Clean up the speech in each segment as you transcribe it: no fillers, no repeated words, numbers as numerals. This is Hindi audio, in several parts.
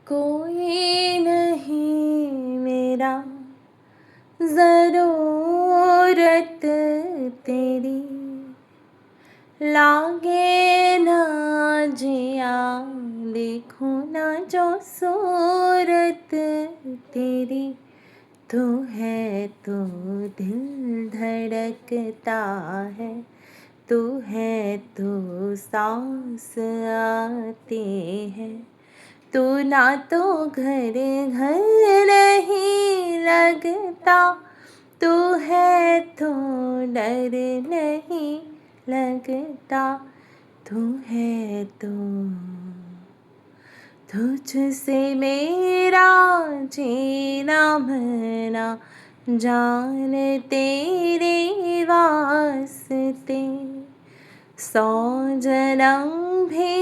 कोई नहीं मेरा ज़रूरत तेरी, लागे ना जिया देखूं ना जो सूरत तेरी। तू है तो दिल धड़कता है, तू है तो सांस आती है। तू ना तो घर घर नहीं लगता, तू है तो डर नहीं लगता। तू है तो तुझसे मेरा जीना मरना, जान तेरे वास्ते। 100 जन्म भी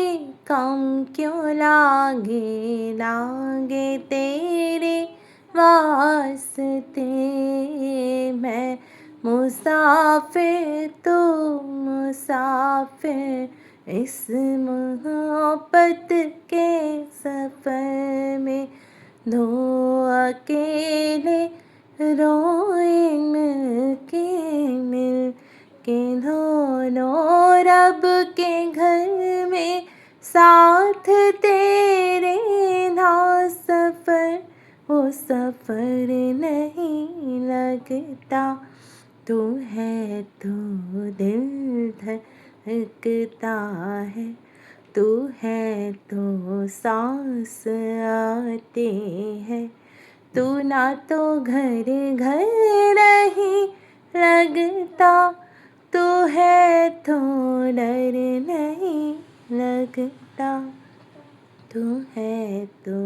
कम क्यों लागे, लागे तेरे वास्ते। मैं मुसाफिर तू मुसाफिर, इस मोहब्बत के सफ़र में। दो अकेले रोए मिल के दोनों रब के घर में, साथ तेरे ना सफ़र वो सफ़र नहीं लगता। तू है तो दिल धड़कता है, तू है तो सांस आती है। तू ना तो घर घर नहीं लगता, तू है तो डर नहीं लगता। तू है तो